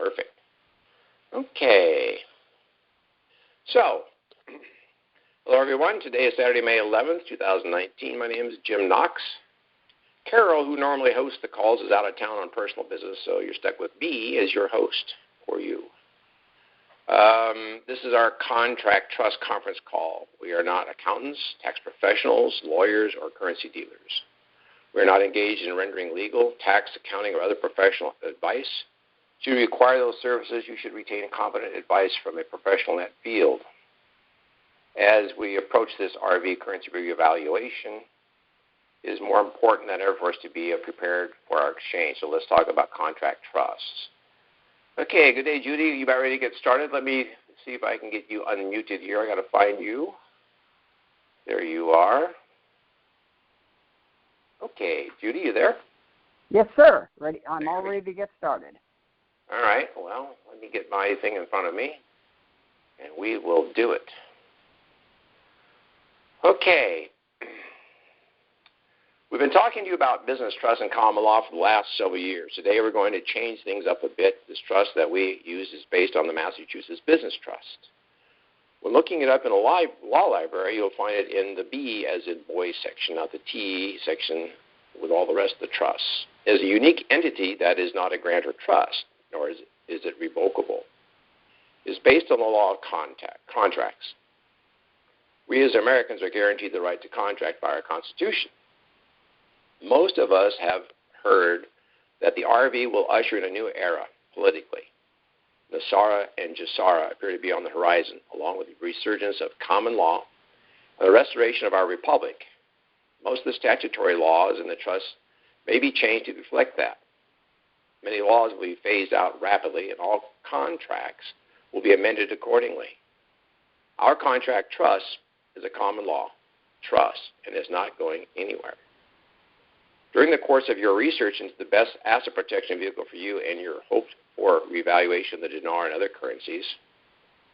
Perfect. Okay. So, hello everyone. Today is Saturday, May 11th, 2019. My name is Jim Knox. Carol, who normally hosts the calls, is out of town on personal business, so you're stuck with me as your host for you. This is our contract trust conference call. We are not accountants, tax professionals, lawyers, or currency dealers. We are not engaged in rendering legal, tax, accounting, or other professional advice. Should you require those services, you should retain competent advice from a professional in that field. As we approach this RV currency review evaluation, it is more important than ever for us to be prepared for our exchange. So let's talk about contract trusts. Okay, good day, Judy. You about ready to get started? Let me see if I can get you unmuted here. I got to find you. There you are. Okay, Judy, you there? Yes, sir. Ready. I'm all ready to get started. All right. Well, let me get my thing in front of me, and we will do it. Okay. We've been talking to you about business trust and common law for the last several years. Today we're going to change things up a bit. This trust that we use is based on the Massachusetts Business Trust. When looking it up in a law library, you'll find it in the B as in boy section, not the T section with all the rest of the trusts. It is a unique entity that is not a grant or trust, nor is it revocable. It is based on the law of contracts. We as Americans are guaranteed the right to contract by our Constitution. Most of us have heard that the RV will usher in a new era politically. Nasara and Jassara appear to be on the horizon, along with the resurgence of common law and the restoration of our republic. Most of the statutory laws in the trust may be changed to reflect that. Many laws will be phased out rapidly, and all contracts will be amended accordingly. Our contract trust is a common law trust and is not going anywhere. During the course of your research into the best asset protection vehicle for you and your hoped-for revaluation of the dinar and other currencies,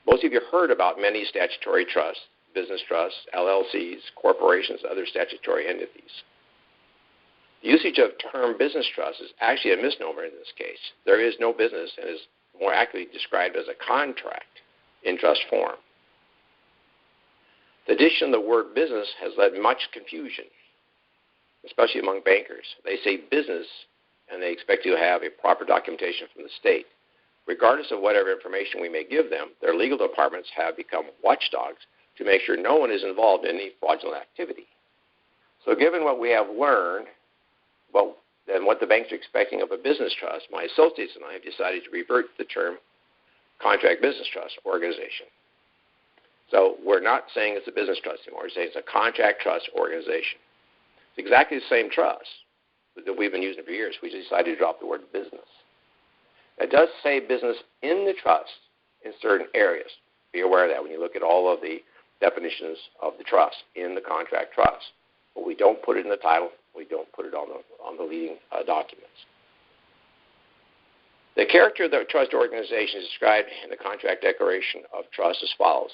most of you heard about many statutory trusts, business trusts, LLCs, corporations, and other statutory entities. The usage of the term business trust is actually a misnomer in this case. There is no business and is more accurately described as a contract in trust form. The addition of the word business has led much confusion, especially among bankers. They say business, and they expect you to have a proper documentation from the state. Regardless of whatever information we may give them, their legal departments have become watchdogs to make sure no one is involved in any fraudulent activity. So given what we have learned, and what the banks are expecting of a business trust, my associates and I have decided to revert to the term contract business trust organization. So we're not saying it's a business trust anymore. We're saying it's a contract trust organization. It's exactly the same trust that we've been using for years. We just decided to drop the word business. It does say business in the trust in certain areas. Be aware of that when you look at all of the definitions of the trust in the contract trust. But we don't put it in the title. We don't put it on the leading documents. The character of the trust organization is described in the contract declaration of trust as follows.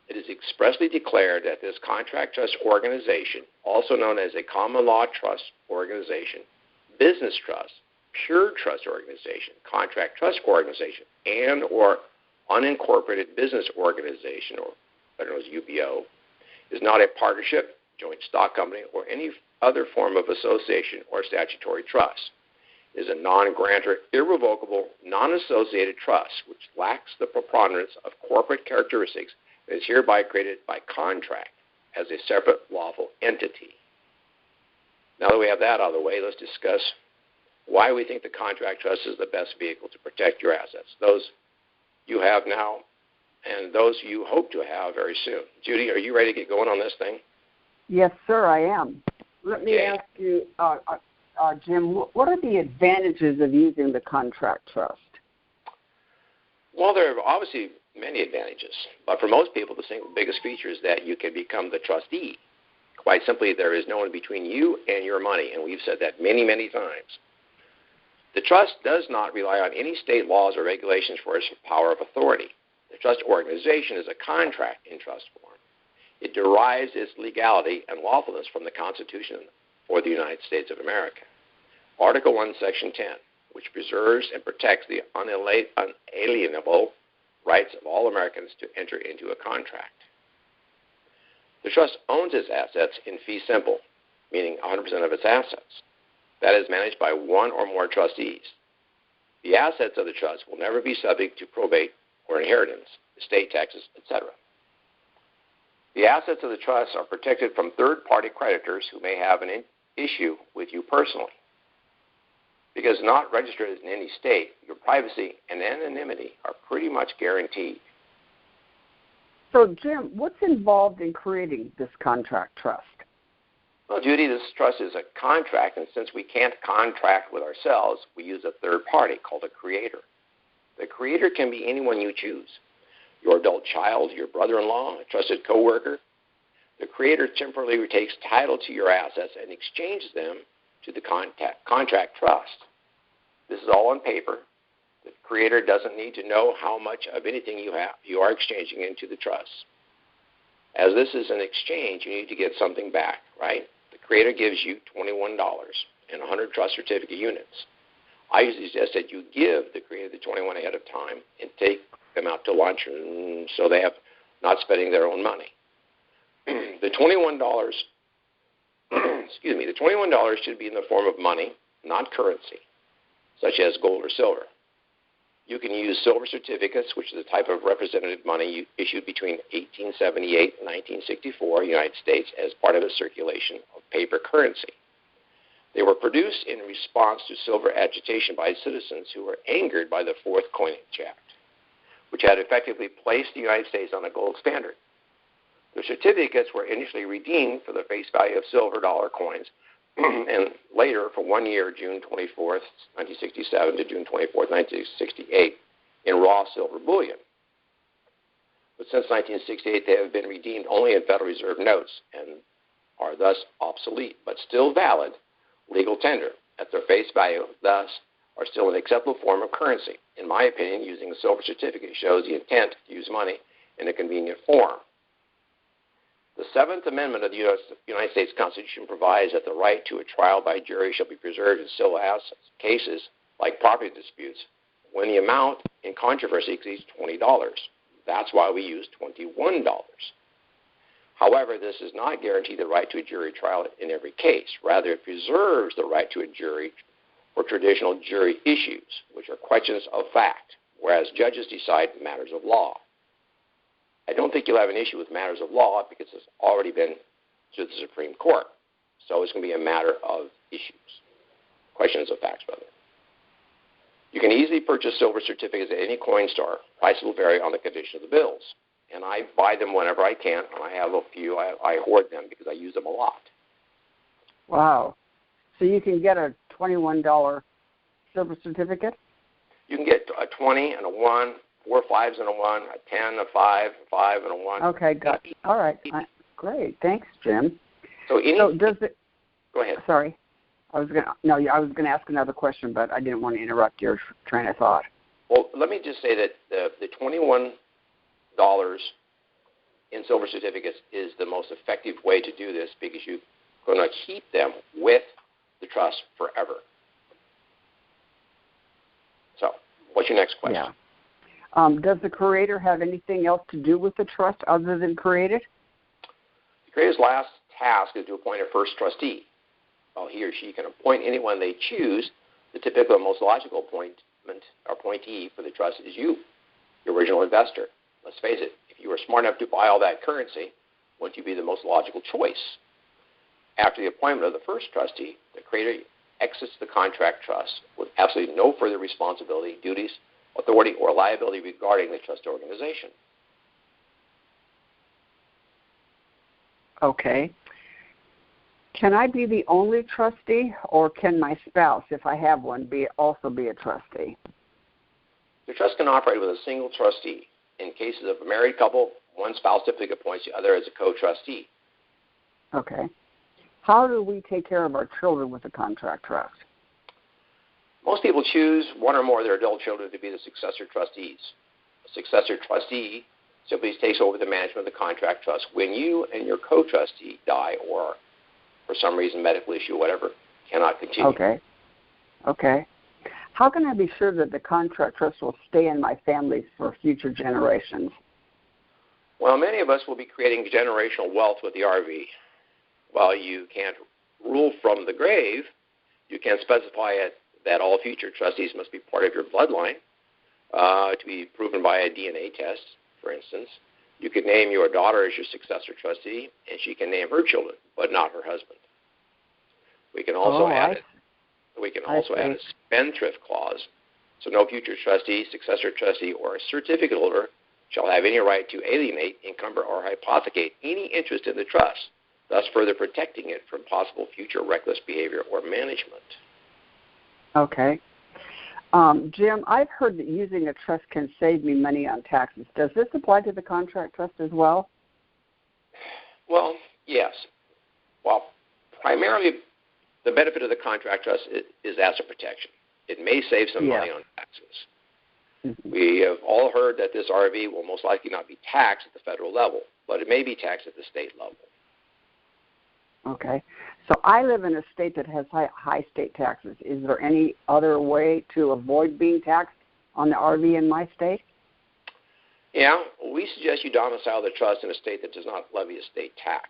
It is expressly declared that this contract trust organization, also known as a common law trust organization, business trust, pure trust organization, contract trust organization, and or unincorporated business organization, or better known as UBO, is not a partnership, joint stock company, or any other form of association or statutory trust. It is a non-grantor, irrevocable, non-associated trust which lacks the preponderance of corporate characteristics and is hereby created by contract as a separate lawful entity. Now that we have that out of the way, let's discuss why we think the contract trust is the best vehicle to protect your assets, those you have now and those you hope to have very soon. Judy, are you ready to get going on this thing? Yes, sir, I am. Let me ask you, Jim, what are the advantages of using the contract trust? Well, there are obviously many advantages, but for most people, the single biggest feature is that you can become the trustee. Quite simply, there is no one between you and your money, and we've said that many, many times. The trust does not rely on any state laws or regulations for its power of authority. The trust organization is a contract in trust form. It derives its legality and lawfulness from the Constitution for the United States of America. Article 1, Section 10, which preserves and protects the unalienable rights of all Americans to enter into a contract. The trust owns its assets in fee simple, meaning 100% of its assets. That is managed by one or more trustees. The assets of the trust will never be subject to probate or inheritance, estate taxes, etc. The assets of the trust are protected from third-party creditors who may have an issue with you personally. Because not registered in any state, your privacy and anonymity are pretty much guaranteed. So, Jim, what's involved in creating this contract trust? Well, Judy, this trust is a contract, and since we can't contract with ourselves, we use a third party called a creator. The creator can be anyone you choose. Your adult child, your brother-in-law, a trusted coworker. The creator temporarily takes title to your assets and exchanges them to the contract trust. This is all on paper. The creator doesn't need to know how much of anything you are exchanging into the trust. As this is an exchange, you need to get something back, right? The creator gives you $21 and 100 trust certificate units. I usually suggest that you give the creator the 21 ahead of time and take them out to lunch so they have not spending their own money. The $21, the $21 should be in the form of money, not currency, such as gold or silver. You can use silver certificates, which is a type of representative money issued between 1878 and 1964 in the United States as part of a circulation of paper currency. They were produced in response to silver agitation by citizens who were angered by the Fourth Coinage Act, which had effectively placed the United States on a gold standard. The certificates were initially redeemed for the face value of silver dollar coins, and later for 1 year, June 24th, 1967 to June 24th, 1968, in raw silver bullion. But since 1968, they have been redeemed only in Federal Reserve notes and are thus obsolete, but still valid legal tender at their face value, thus are still an acceptable form of currency. In my opinion, using a silver certificate shows the intent to use money in a convenient form. The Seventh Amendment of the United States Constitution provides that the right to a trial by jury shall be preserved in civil cases like property disputes when the amount in controversy exceeds $20. That's why we use $21. However, this does not guarantee the right to a jury trial in every case. Rather, it preserves the right to a jury for traditional jury issues, which are questions of fact, whereas judges decide matters of law. I don't think you'll have an issue with matters of law because it's already been to the Supreme Court. So it's going to be a matter of issues, questions of facts, rather. You can easily purchase silver certificates at any coin store. Prices will vary on the condition of the bills. And I buy them whenever I can, and I have a few. I hoard them because I use them a lot. Wow. So you can get a $21 silver certificate? You can get a 20 and a 1, 4 5s and a 1, a 10, a 5, a 5 and a 1. Okay, good. All right. Great. Thanks, Jim. So does it? Go ahead. Sorry. I was gonna ask another question, but I didn't want to interrupt your train of thought. Well, let me just say that the $21 in silver certificates is the most effective way to do this because you're going to keep them with the trust forever. So, what's your next question? Yeah. Does the creator have anything else to do with the trust other than create it? The creator's last task is to appoint a first trustee. Well, he or she can appoint anyone they choose. The typical and most logical appointee for the trust is you, the original investor. Let's face it, if you were smart enough to buy all that currency, wouldn't you be the most logical choice? After the appointment of the first trustee, the creator exits the contract trust with absolutely no further responsibility, duties, authority, or liability regarding the trust organization. Okay. Can I be the only trustee, or can my spouse, if I have one, also be a trustee? The trust can operate with a single trustee. In cases of a married couple, one spouse typically appoints the other as a co-trustee. Okay. How do we take care of our children with a contract trust? Most people choose one or more of their adult children to be the successor trustees. A successor trustee simply takes over the management of the contract trust when you and your co-trustee die or, for some reason, medical issue, whatever, cannot continue. Okay. how can I be sure that the contract trust will stay in my family for future generations? Well, many of us will be creating generational wealth with the RV. While you can't rule from the grave, you can specify that all future trustees must be part of your bloodline, to be proven by a DNA test, for instance. You could name your daughter as your successor trustee, and she can name her children, but not her husband. We can also add a spendthrift clause, so no future trustee, successor trustee, or a certificate holder shall have any right to alienate, encumber, or hypothecate any interest in the trust, thus further protecting it from possible future reckless behavior or management. Okay. Jim, I've heard that using a trust can save me money on taxes. Does this apply to the contract trust as well? Well, yes. Well, primarily the benefit of the contract trust is asset protection. It may save some money on taxes. Mm-hmm. We have all heard that this RV will most likely not be taxed at the federal level, but it may be taxed at the state level. Okay. So I live in a state that has high state taxes. Is there any other way to avoid being taxed on the RV in my state? Yeah, we suggest you domicile the trust in a state that does not levy a state tax.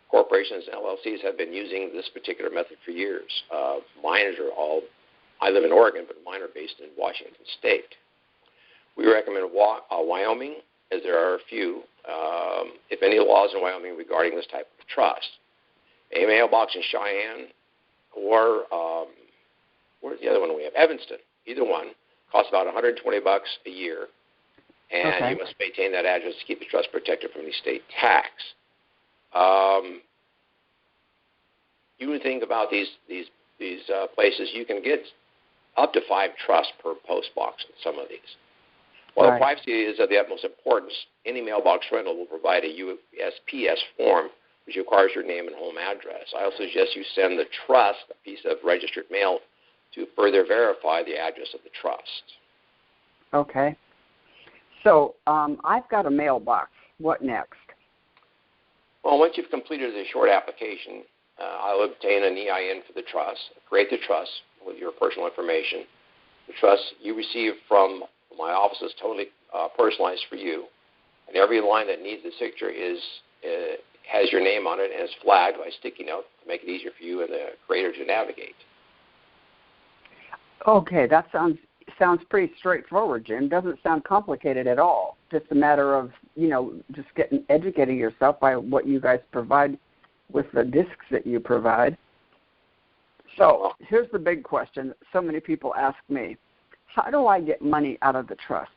Corporations and LLCs have been using this particular method for years. I live in Oregon, but mine are based in Washington State. We recommend Wyoming, as there are a few, if any, laws in Wyoming regarding this type of trust. A mailbox in Cheyenne, or where's the other one we have? Evanston. Either one costs about $120 a year, and you must maintain that address to keep the trust protected from the state tax. You would think about these places. You can get up to 5 trusts per post box in some of these. While the privacy is of the utmost importance, any mailbox rental will provide a USPS form which requires your name and home address. I also suggest you send the trust a piece of registered mail to further verify the address of the trust. Okay. So I've got a mailbox. What next? Well, once you've completed a short application, I'll obtain an EIN for the trust, create the trust with your personal information. The trust you receive from my office is totally personalized for you, and every line that needs a signature has your name on it and is flagged by sticky note to make it easier for you and the creator to navigate. Okay, that sounds pretty straightforward, Jim. Doesn't sound complicated at all. Just a matter of, just educating yourself by what you guys provide with the discs that you provide. So here's the big question. So many people ask me, how do I get money out of the trust?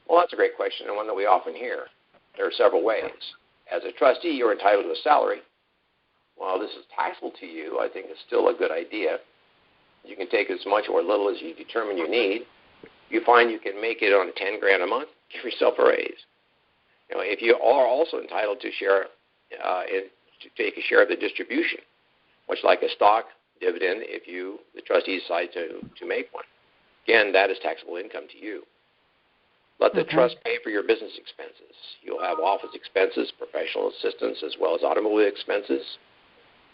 Well, that's a great question, and one that we often hear. There are several ways. As a trustee, you're entitled to a salary. While this is taxable to you, I think it's still a good idea. You can take as much or little as you determine you need. You find you can make it on $10,000 a month, give yourself a raise. If you are also entitled to to take a share of the distribution, much like a stock dividend, if the trustee decide to make one. Again, that is taxable income to you. Let the trust pay for your business expenses. You'll have office expenses, professional assistance, as well as automobile expenses.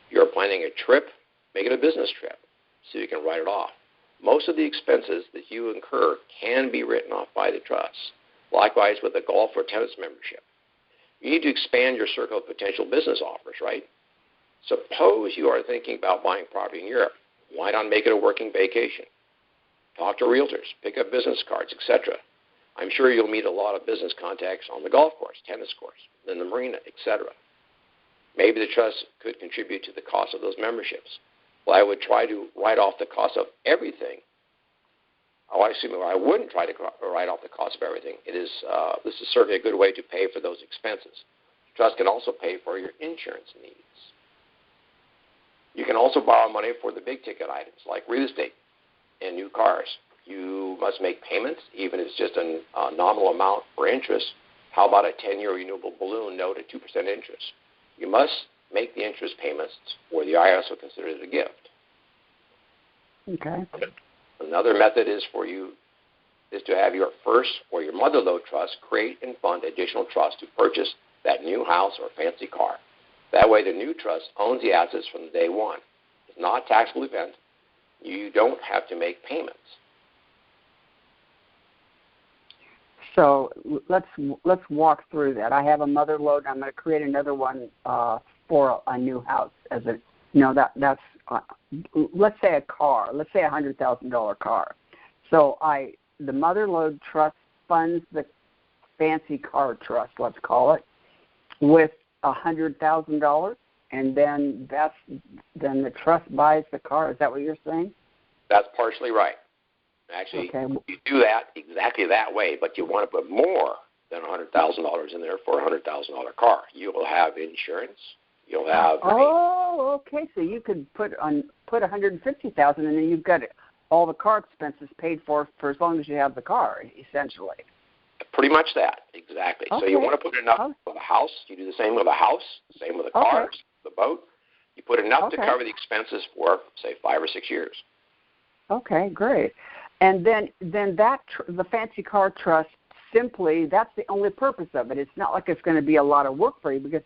If you're planning a trip, make it a business trip so you can write it off. Most of the expenses that you incur can be written off by the trust. Likewise with a golf or tennis membership. You need to expand your circle of potential business offers, right? Suppose you are thinking about buying property in Europe. Why not make it a working vacation? Talk to realtors, pick up business cards, etc. I'm sure you'll meet a lot of business contacts on the golf course, tennis course, in the marina, etc. Maybe the trust could contribute to the cost of those memberships. Well, I would try to write off the cost of everything. I wouldn't try to write off the cost of everything. This is certainly a good way to pay for those expenses. The trust can also pay for your insurance needs. You can also borrow money for the big ticket items like real estate and new cars. You must make payments, even if it's just a nominal amount for interest. How about a 10-year renewable balloon note at 2% interest? You must make the interest payments, or the IRS will consider it a gift. Okay. Another method is to have your first or your mother-lode trust create and fund additional trust to purchase that new house or fancy car. That way the new trust owns the assets from day one. It's not a taxable event. You don't have to make payments. So let's walk through that. I have a mother load. I'm going to create another one for a new house. As a that's let's say a car. Let's say $100,000 car. So the mother load trust funds the fancy car trust. Let's call it with $100,000, and then the trust buys the car. Is that what you're saying? That's partially right. Actually, okay. You do that exactly that way, but you want to put more than $100,000 in there for a $100,000 car. You will have insurance. You'll have. Oh, okay. So you could put $150,000, and then you've got all the car expenses paid for as long as you have the car, essentially. Pretty much that, exactly. Okay. So you want to put enough for the house. You do the same with a house, same with the cars, the boat. You put enough to cover the expenses for, say, 5 or 6 years. Okay, great. And then the fancy car trust, simply, that's the only purpose of it. It's not like it's going to be a lot of work for you, because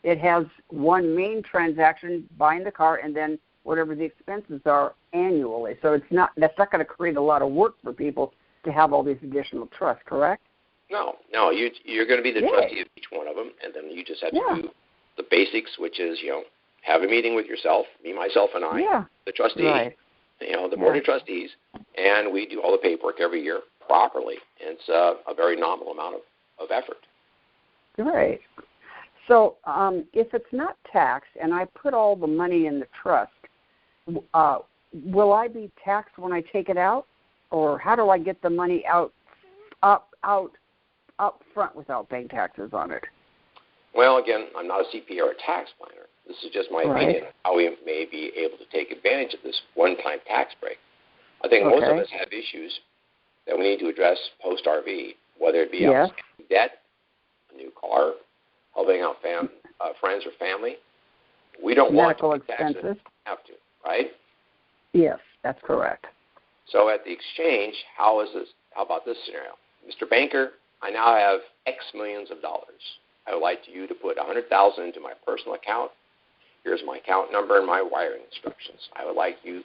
it has one main transaction, buying the car, and then whatever the expenses are annually. So that's not going to create a lot of work for people to have all these additional trusts, correct? No, you're going to be the trustee of each one of them, and then you just have to do the basics, which is, have a meeting with yourself, me, myself, and I, the trustee, the board of trustees, and we do all the paperwork every year properly. And it's a very nominal amount of effort. Great. So if it's not taxed and I put all the money in the trust, will I be taxed when I take it out? Or how do I get the money out front without paying taxes on it? Well, again, I'm not a CPA or a tax planner. This is just my opinion how we may be able to take advantage of this one-time tax break. I think most of us have issues that we need to address post-RV, whether it be outstanding debt, a new car, helping out friends or family. We don't medical want to expenses. Taxes, have to, right? Yes, that's correct. So at the exchange, how about this scenario? Mr. Banker, I now have X millions of dollars. I would like you to put $100,000 into my personal account. Here's my account number and my wiring instructions. I would like you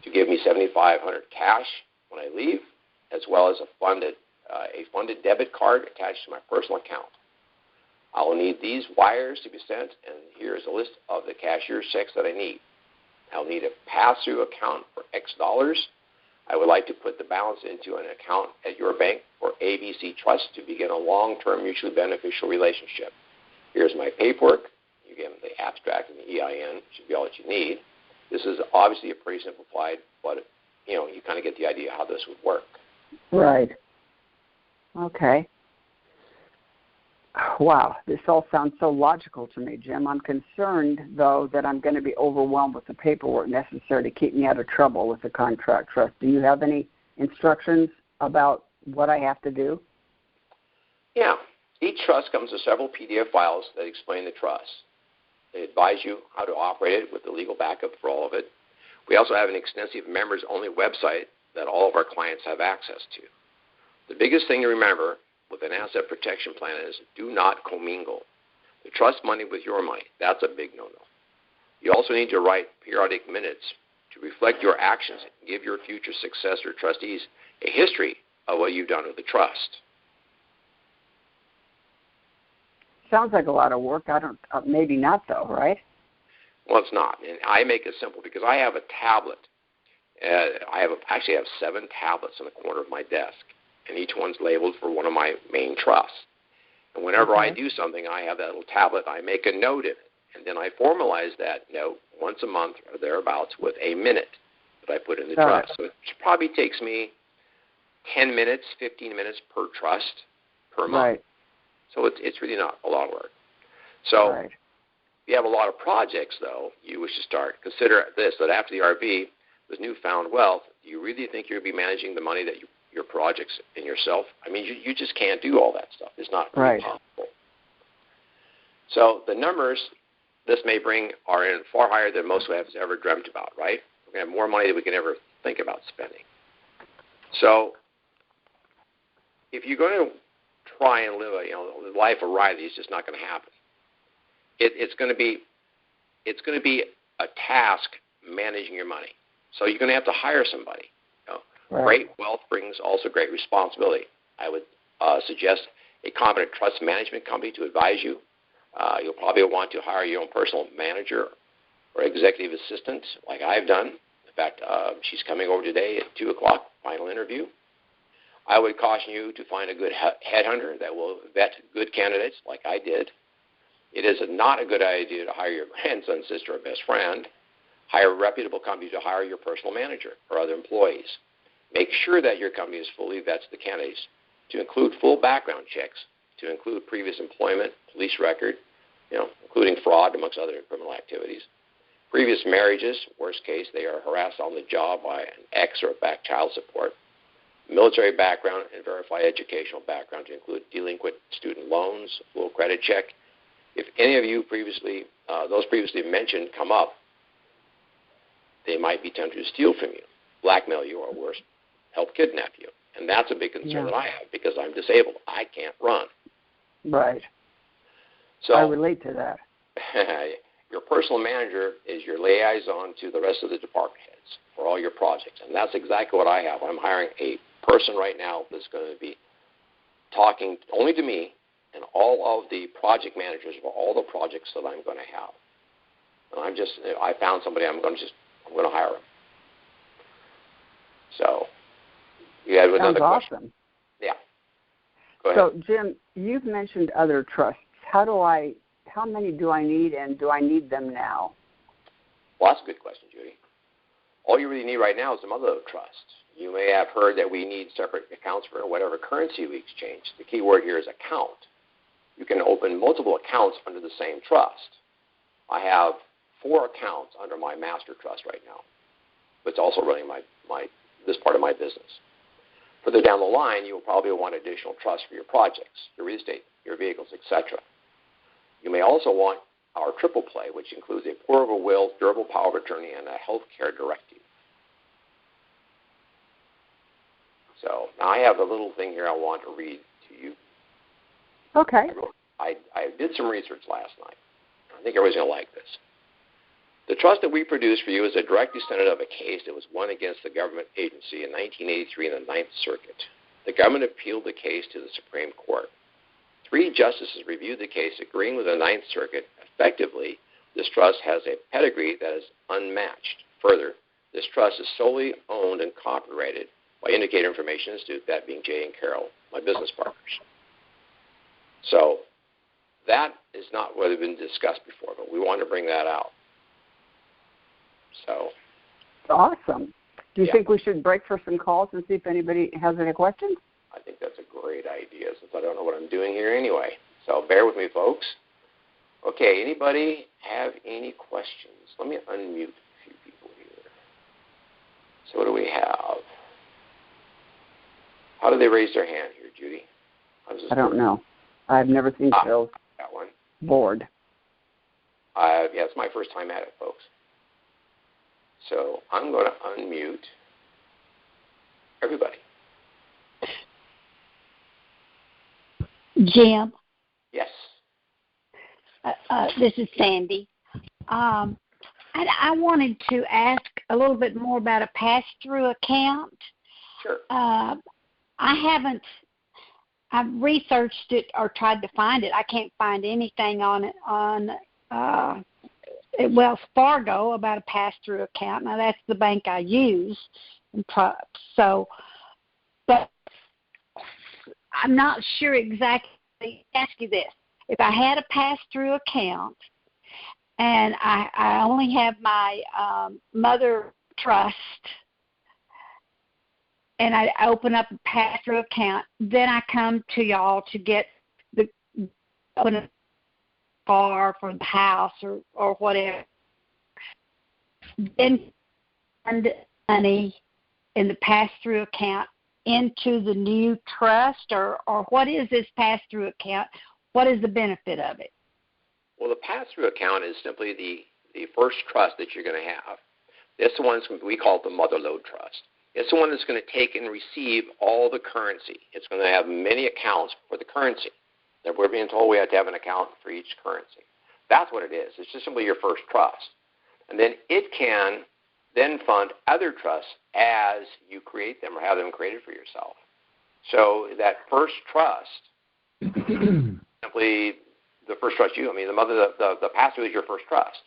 to give me $7,500 cash when I leave, as well as a funded debit card attached to my personal account. I will need these wires to be sent, and here's a list of the cashier's checks that I need. I'll need a pass-through account for X dollars. I would like to put the balance into an account at your bank for ABC Trust to begin a long-term mutually beneficial relationship. Here's my paperwork. You give them the abstract and the EIN. Should be all that you need. This is obviously a pretty simplified, but you kind of get the idea how this would work. Right. Okay. Wow, this all sounds so logical to me, Jim. I'm concerned, though, that I'm going to be overwhelmed with the paperwork necessary to keep me out of trouble with the contract trust. Do you have any instructions about what I have to do? Yeah. Each trust comes with several PDF files that explain the trust. They advise you how to operate it with the legal backup for all of it. We also have an extensive members-only website that all of our clients have access to. The biggest thing to remember with an asset protection plan is do not commingle the trust money with your money. That's a big no-no. You also need to write periodic minutes to reflect your actions and give your future successor trustees a history of what you've done with the trust. Sounds like a lot of work. Maybe not, though, right? Well, it's not. And I make it simple because I have a tablet. I actually have 7 tablets in the corner of my desk, and each one's labeled for one of my main trusts. And whenever I do something, I have that little tablet. I make a note in it, and then I formalize that note once a month or thereabouts with a minute that I put in the trust. So it probably takes me 10 minutes, 15 minutes per trust per month. Right. So it's really not a lot of work. So if you have a lot of projects, though, you wish to start, consider this, that after the RV, with newfound wealth, do you really think you'll be managing the money that your projects and yourself? I mean, you just can't do all that stuff. It's not really possible. So the numbers this may bring are in far higher than most of us have ever dreamt about, right? We're going to have more money than we can ever think about spending. So if you're going to try and live a life of Riley, it's just not going to happen. It's going to be a task managing your money. So you're going to have to hire somebody. You know? Right. Great wealth brings also great responsibility. I would suggest a competent trust management company to advise you. You'll probably want to hire your own personal manager or executive assistant, like I've done. In fact, she's coming over today at 2 o'clock, final interview. I would caution you to find a good headhunter that will vet good candidates, like I did. It is not a good idea to hire your grandson, sister, or best friend. Hire a reputable company to hire your personal manager or other employees. Make sure that your company fully vets the candidates to include full background checks, to include previous employment, police record, including fraud, amongst other criminal activities. Previous marriages, worst case, they are harassed on the job by an ex or back child support. Military background and verified educational background to include delinquent student loans, full credit check. If any of you those previously mentioned come up, they might be tempted to steal from you, blackmail you, or worse, help kidnap you. And that's a big concern that I have because I'm disabled. I can't run. Right. So I relate to that. Your personal manager is your liaison to the rest of the department heads for all your projects. And that's exactly what I have. I'm hiring a person right now that's going to be talking only to me and all of the project managers for all the projects that I'm going to have. And I found somebody I'm going to hire him. So you have another question? Awesome. Yeah. Go ahead. So Jim, you've mentioned other trusts. How many do I need, and do I need them now? Well, that's a good question, Judy. All you really need right now is some other trusts. You may have heard that we need separate accounts for whatever currency we exchange. The key word here is account. You can open multiple accounts under the same trust. I have 4 accounts under my master trust right now. But it's also running this part of my business. Further down the line, you will probably want additional trusts for your projects, your real estate, your vehicles, etc. You may also want our triple play, which includes a portable will, durable power of attorney, and a health care directive. So now I have a little thing here I want to read to you. Okay. I did some research last night. I think everybody's going to like this. The trust that we produced for you is a direct descendant of a case that was won against the government agency in 1983 in the Ninth Circuit. The government appealed the case to the Supreme Court. 3 justices reviewed the case, agreeing with the Ninth Circuit. Effectively, this trust has a pedigree that is unmatched. Further, this trust is solely owned and copyrighted by Indicator Information Institute, that being Jay and Carol, my business partners. So that is not what had been discussed before, but we want to bring that out. So awesome. Do you think we should break for some calls and see if anybody has any questions? I think that's a great idea, since I don't know what I'm doing here anyway. So bear with me, folks. Okay, anybody have any questions? Let me unmute a few people here. So what do we have? How do they raise their hand here, Judy? I don't know. I've never seen Phil's board. Yeah, it's my first time at it, folks. So I'm going to unmute everybody. Jim? Yes. This is Sandy. I wanted to ask a little bit more about a pass-through account. Sure. I've researched it or tried to find it. I can't find anything on it on Wells Fargo about a pass-through account. Now, that's the bank I use. But I'm not sure exactly. Ask you this. If I had a pass-through account and I only have my mother trust and I open up a pass-through account, then I come to y'all to get open a car for the house or whatever. Then send money in the pass-through account into the new trust, or what is this pass-through account? What is the benefit of it? Well, the pass-through account is simply the first trust that you're going to have. It's the one we call it the mother lode trust. It's the one that's going to take and receive all the currency. It's going to have many accounts for the currency. That we're being told we have to have an account for each currency. That's what it is. It's just simply your first trust. And then it can then fund other trusts as you create them or have them created for yourself. So that first trust, simply the first trust the pass-through is your first trust.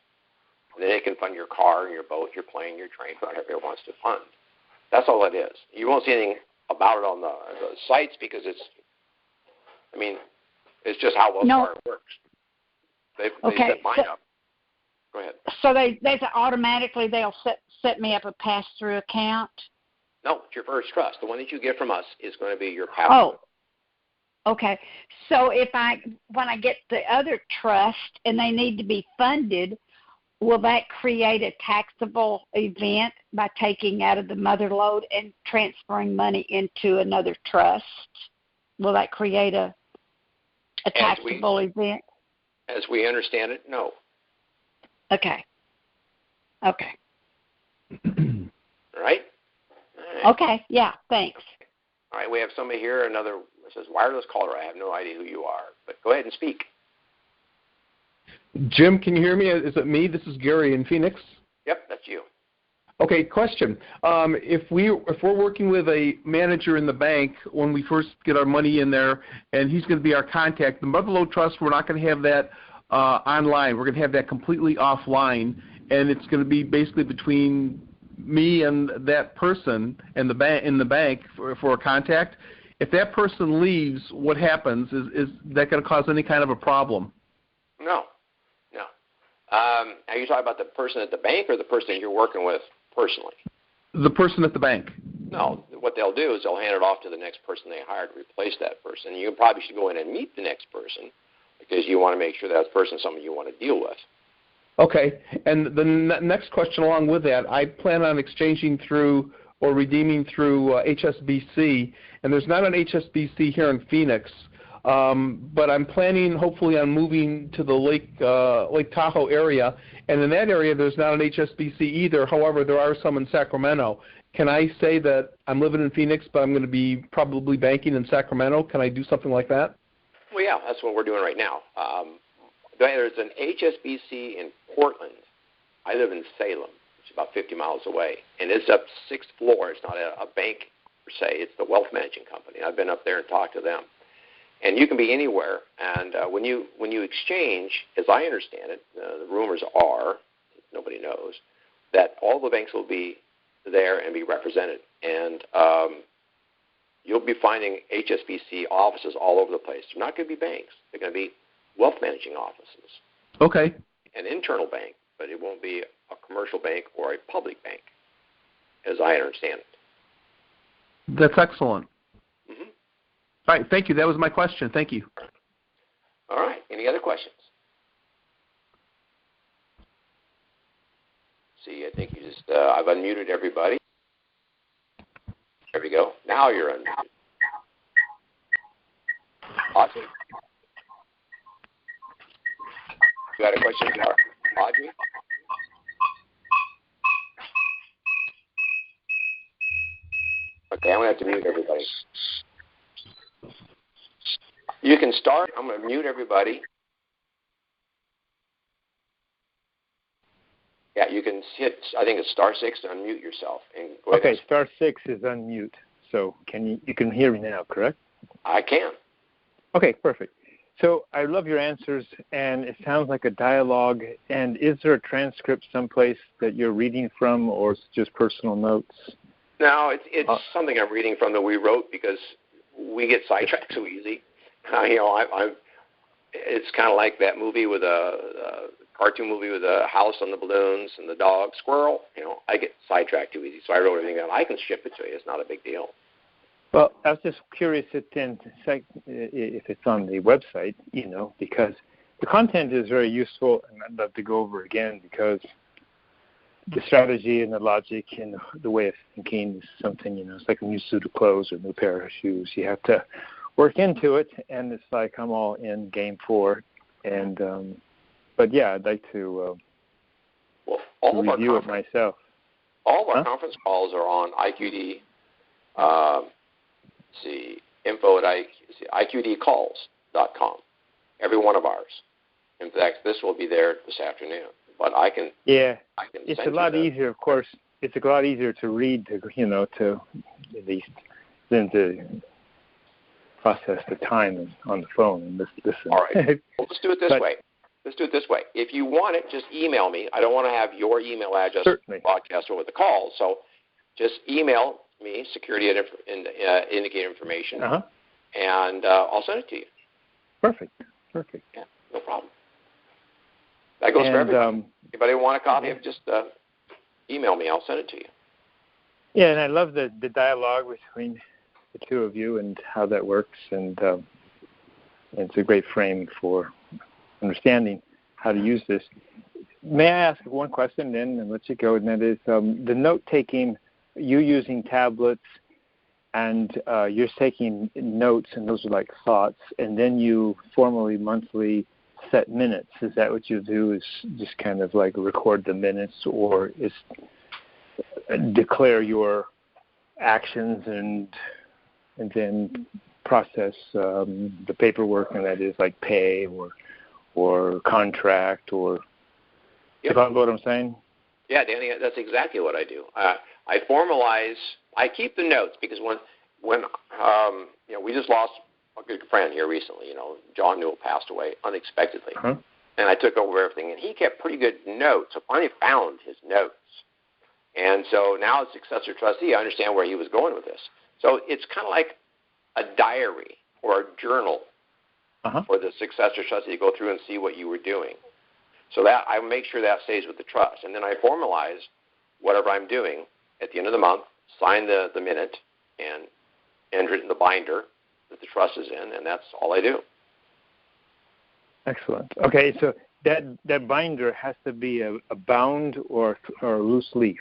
And then it can fund your car, your boat, your plane, your train, whatever it wants to fund. That's all it is. You won't see anything about it on the sites because it's just how Wells Fargo works. They set mine up. Go ahead. So they automatically they'll set me up a pass-through account? No, it's your first trust. The one that you get from us is going to be your pass-through. Oh, okay. So when I get the other trust and they need to be funded, will that create a taxable event by taking out of the mother lode and transferring money into another trust? Will that create a taxable event? As we understand it, no. Okay. All right? Okay, yeah, thanks. All right, we have somebody here, another says wireless caller. I have no idea who you are, but go ahead and speak. Jim, can you hear me? Is it me? This is Gary in Phoenix. Yep, that's you. Okay, question. If we're working with a manager in the bank when we first get our money in there, and he's going to be our contact, the Motherlode Trust, we're not going to have that online. We're going to have that completely offline, and it's going to be basically between me and that person and the bank in the bank for a contact. If that person leaves, what happens? Is that going to cause any kind of a problem? No. Are you talking about the person at the bank or the person you're working with personally? The person at the bank. No. What they'll do is they'll hand it off to the next person they hired to replace that person. You probably should go in and meet the next person because you want to make sure that person is someone you want to deal with. Okay. And the next question along with that, I plan on exchanging through or redeeming through HSBC, and there's not an HSBC here in Phoenix. But I'm planning, hopefully, on moving to the Lake Tahoe area, and in that area, there's not an HSBC either. However, there are some in Sacramento. Can I say that I'm living in Phoenix, but I'm going to be probably banking in Sacramento? Can I do something like that? Well, yeah, that's what we're doing right now. There's an HSBC in Portland. I live in Salem, which is about 50 miles away, and it's up 6th floor. It's not a bank per se. It's the wealth managing company. I've been up there and talked to them. And you can be anywhere. And when you exchange, as I understand it, the rumors are, nobody knows, that all the banks will be there and be represented. And you'll be finding HSBC offices all over the place. They're not going to be banks. They're going to be wealth managing offices. Okay. An internal bank, but it won't be a commercial bank or a public bank, as I understand it. That's excellent. Mm-hmm. All right, thank you. That was my question. Thank you. All right. Any other questions? See, I think you just, I've unmuted everybody. There we go. Now you're unmuted. Audrey? You got a question for Audrey? Okay, I'm going to have to mute everybody. You can start. I'm going to mute everybody. Yeah, you can hit, I think it's *6 to unmute yourself. And go ahead. Okay, *6 is unmute. So you can hear me now, correct? I can. Okay, perfect. So I love your answers, and it sounds like a dialogue. And is there a transcript someplace that you're reading from, or just personal notes? No, it's something I'm reading from that we wrote because we get sidetracked so easy. It's kind of like that movie with a cartoon movie with a house on the balloons and the dog, squirrel. I get sidetracked too easy, so I wrote everything down. I can ship it to you. It's not a big deal. Well, I was just curious if it's on the website, because the content is very useful, and I'd love to go over again because the strategy and the logic and the way of thinking is something, it's like a new suit of clothes or a new pair of shoes. You have to work into it, and it's like I'm all in game for. And but yeah, I'd like to review it myself. All of our conference calls are on IQD. Info at IQDcalls.com. Every one of ours. In fact, this will be there this afternoon. But I can. Yeah, it's a lot easier, of course, it's a lot easier to read, to at least than to process the time on the phone and listen. All right. Well, let's do it this way. If you want it, just email me. I don't want to have your email address broadcast over the call, so just email me, security indicator information, and I'll send it to you. Perfect. Yeah, no problem. That goes for everybody. Anybody want a copy of it, just email me. I'll send it to you. Yeah, and I love the dialogue between the two of you and how that works, and it's a great frame for understanding how to use this. May I ask one question then and let you go, and that is the note-taking, you using tablets, and you're taking notes, and those are like thoughts, and then you formally monthly set minutes. Is that what you do, is just kind of like record the minutes, or is declare your actions and then process the paperwork, and that is like pay or contract, or you follow what I'm saying? Yeah, Danny, that's exactly what I do. I formalize. I keep the notes because when we just lost a good friend here recently. John Newell passed away unexpectedly, and I took over everything, and he kept pretty good notes. So I finally found his notes, and so now as successor trustee, I understand where he was going with this. So it's kind of like a diary or a journal for the successor trustee to go through and see what you were doing. So that I make sure that stays with the trust, and then I formalize whatever I'm doing at the end of the month, sign the minute, and enter it in the binder that the trust is in, and that's all I do. Excellent. Okay, so that binder has to be a bound or a loose leaf.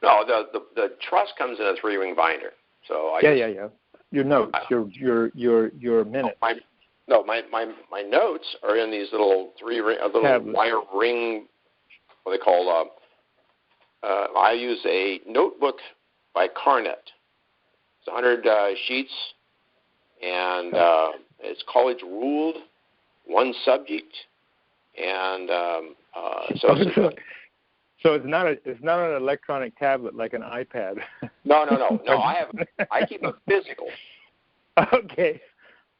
No, the trust comes in a 3-ring binder. So Your notes, your minutes. My notes are in these little wire ring. What they call. I use a notebook by Carnet. It's 100 sheets, and it's college ruled, one subject, and so it's not an electronic tablet like an iPad. No. I keep a physical. Okay,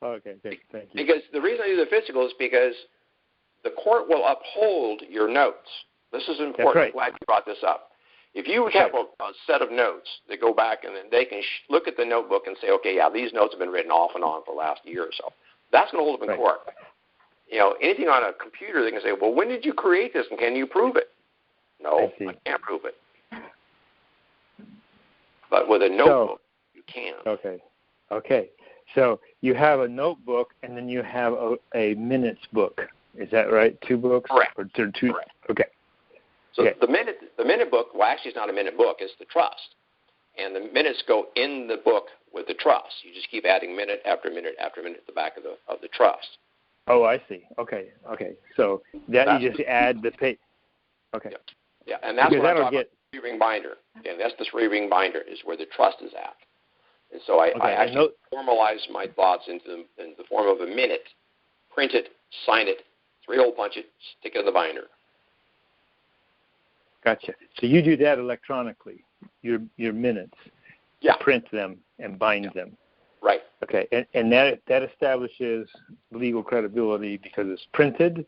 thank you. Because the reason I do the physical is because the court will uphold your notes. This is important. That's right. I'm glad you brought this up. If you have a set of notes that go back, and then they can look at the notebook and say, okay, yeah, these notes have been written off and on for the last year or so. That's going to hold up in court. Anything on a computer, they can say, well, when did you create this, and can you prove it? No, I can't prove it. But with a notebook, you can. Okay. So you have a notebook, and then you have a minutes book. Is that right? 2 books? Correct. Or 2? Correct. Okay. So the minute book, well, actually it's not a minute book, it's the trust. And the minutes go in the book with the trust. You just keep adding minute after minute after minute at the back of the trust. Oh, I see. Okay. So you just add the page. Okay. Yeah, and that's what I'm talking about, the 3-ring binder. And that's the 3-ring binder is where the trust is at. And so I actually formalize my thoughts into the form of a minute, print it, sign it, 3-hole punch it, stick it in the binder. Gotcha. So you do that electronically, your minutes. Yeah. Print them and bind them. Right. Okay. And that establishes legal credibility because it's printed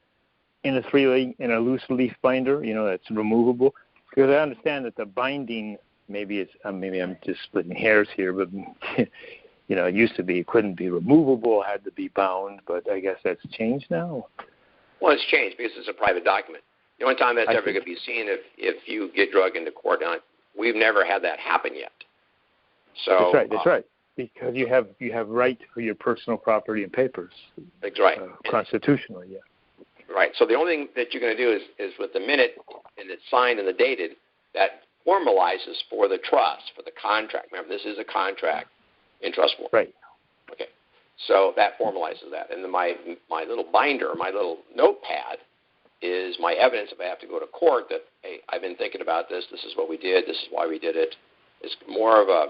in a loose leaf binder, that's removable. Because I understand that the binding, maybe I'm just splitting hairs here, but it used to be it couldn't be removable, had to be bound, but I guess that's changed now. Well, it's changed because it's a private document. The only time that's ever going to be seen if you get drug into court. Now, we've never had that happen yet. So that's right. Because you have right for your personal property and papers. That's right. Constitutionally, yeah. Right. So the only thing that you're going to do is with the minute and it's signed and the dated, that formalizes for the trust, for the contract. Remember, this is a contract in trust form. Right. Okay. So that formalizes that. And then my little binder, my little notepad, is my evidence if I have to go to court that, hey, I've been thinking about this. This is what we did. This is why we did it. It's more of a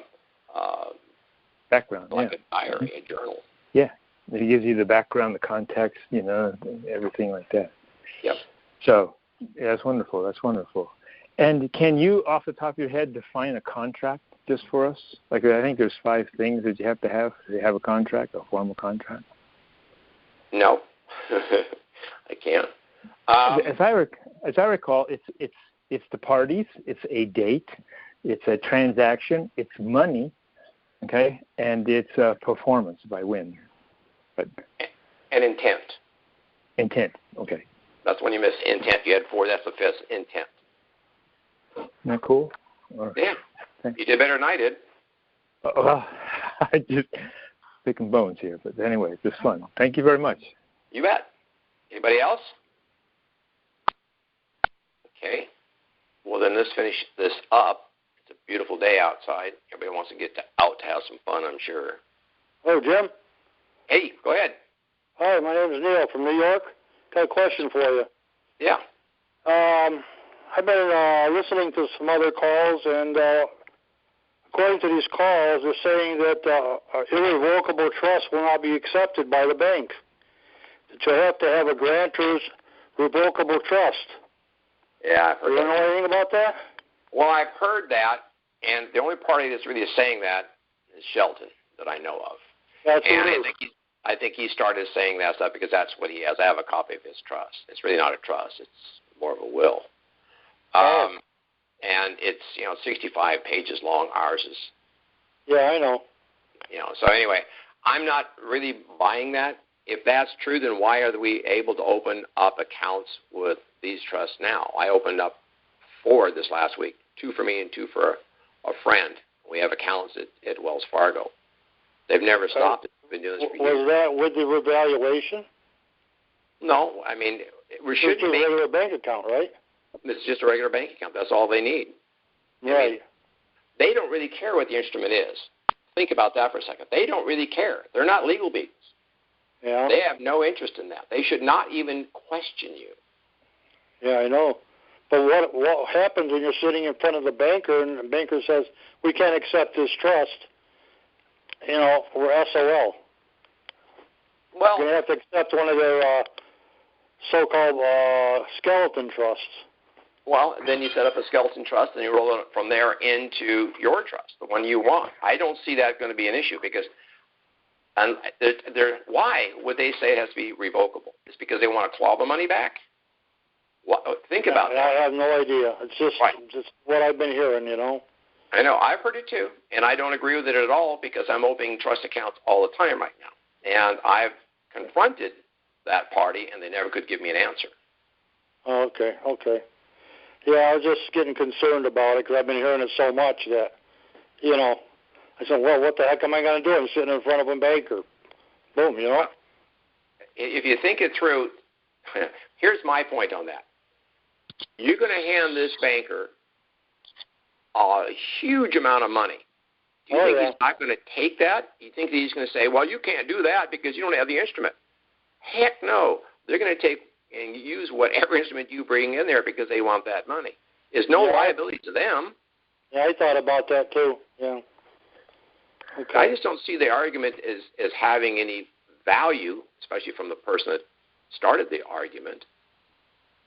background, like a diary, a journal. Yeah, it gives you the background, the context, everything like that. Yep. So that's wonderful. And can you, off the top of your head, define a contract just for us? Like, I think there's 5 things that you have to have a contract, a formal contract. No, I can't. As I recall, it's the parties, it's a date, it's a transaction, it's money, okay, and it's performance by when. But and intent. Intent, okay. That's when you miss intent. You had 4. That's the 5th, intent. Isn't that cool? Yeah. You did better than I did. Well, I just picking bones here, but anyway, it's just fun. Thank you very much. You bet. Anybody else? Okay. Well, then let's finish this up. It's a beautiful day outside. Everybody wants to get out to have some fun, I'm sure. Hello, Jim. Hey, go ahead. Hi, my name is Neil from New York. Got a question for you. Yeah. I've been listening to some other calls, and according to these calls, they're saying that irrevocable trust will not be accepted by the bank. That you have to have a grantor's revocable trust. Yeah, I've heard that. Do you know anything about that? Well, I've heard that, and the only party that's really saying that is Shelton, that I know of. That's and I think he started saying that stuff because that's what he has. I have a copy of his trust. It's really not a trust. It's more of a will. And it's, 65 pages long. Ours is. Yeah, I know. So anyway, I'm not really buying that. If that's true, then why are we able to open up accounts with these trusts now? I opened up 4 this last week, 2 for me and 2 for a friend. We have accounts at Wells Fargo. They've never stopped. Been doing this for years. Was that with the revaluation? No, I mean, we should be a regular bank account, right? It's just a regular bank account. That's all they need. Right. I mean, they don't really care what the instrument is. Think about that for a second. They don't really care. They're not legal beings. Yeah. They have no interest in that. They should not even question you. Yeah, I know. But what happens when you're sitting in front of the banker and the banker says, we can't accept this trust, we're SOL. Well, you're going to have to accept one of their so-called skeleton trusts. Well, then you set up a skeleton trust, and you roll it from there into your trust, the one you want. I don't see that going to be an issue because why would they say it has to be revocable? It's because they want to claw the money back? Think about that. I have no idea. It's just what I've been hearing, I know. I've heard it too, and I don't agree with it at all because I'm opening trust accounts all the time right now. And I've confronted that party, and they never could give me an answer. Okay. Yeah, I was just getting concerned about it because I've been hearing it so much that, I said, well, what the heck am I going to do? I'm sitting in front of a banker. Boom, If you think it through, here's my point on that. You're going to hand this banker a huge amount of money. Do you think he's not going to take that? You think that he's going to say, well, you can't do that because you don't have the instrument? Heck no. They're going to take and use whatever instrument you bring in there because they want that money. There's no liability to them. Yeah, I thought about that too. Yeah. Okay. I just don't see the argument as having any value, especially from the person that started the argument.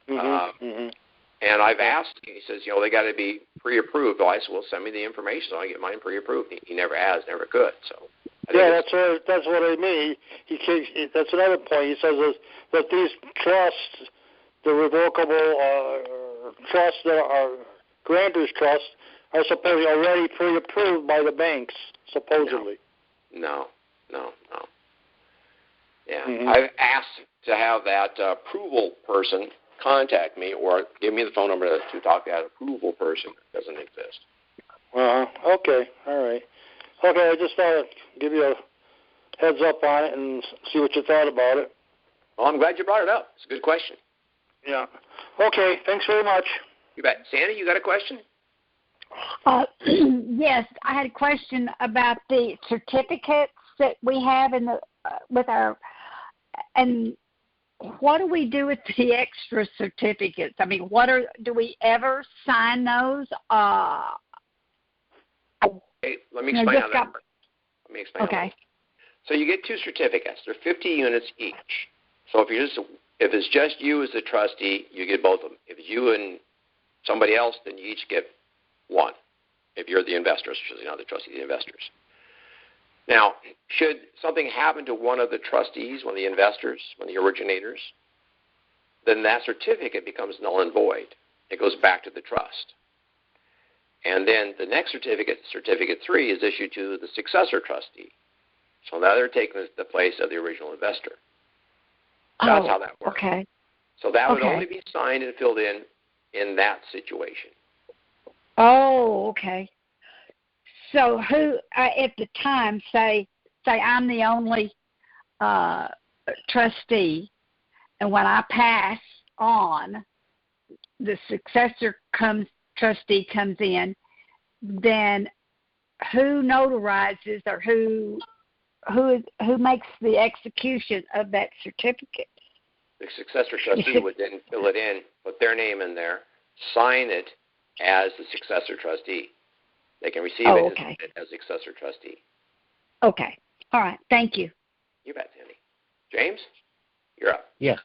And I've asked, he says, they got to be pre-approved. I said, well, send me the information so I get mine pre-approved. He never has, never could. So that's what I mean. That's another point. He says that these trusts, the revocable trusts that are grantors' trusts, are supposedly already pre-approved by the banks, supposedly. No. Yeah, I've asked to have that approval person contact me or give me the phone number to talk to that approval person. It doesn't exist. Okay. All right. Okay, I just thought I'd give you a heads up on it and see what you thought about it. Well, I'm glad you brought it up. It's a good question. Yeah. Okay, thanks very much. You bet. Sandy, you got a question? Yes, I had a question about the certificates that we have in the with our, and what do we do with the extra certificates? I mean, do we ever sign those? Hey, let me explain how that works. Okay. So you get 2 certificates. They're 50 units each. So if it's just you as the trustee, you get both of them. If it's you and somebody else, then you each get one. If you're the investors, not the trustee, the investors. Now, should something happen to one of the trustees, one of the investors, one of the originators, then that certificate becomes null and void. It goes back to the trust. And then the next certificate, Certificate 3, is issued to the successor trustee. So now they're taking the place of the original investor. That's how that works. Okay. So that would only be signed and filled in that situation. Oh, okay. So who, at the time, say I'm the only trustee, and when I pass on, the successor trustee comes in, then who notarizes or who makes the execution of that certificate? The successor trustee would then fill it in, put their name in there, sign it as the successor trustee. They can receive it as successor trustee. Okay. All right. Thank you. You bet, Sandy. James, you're up. Yeah.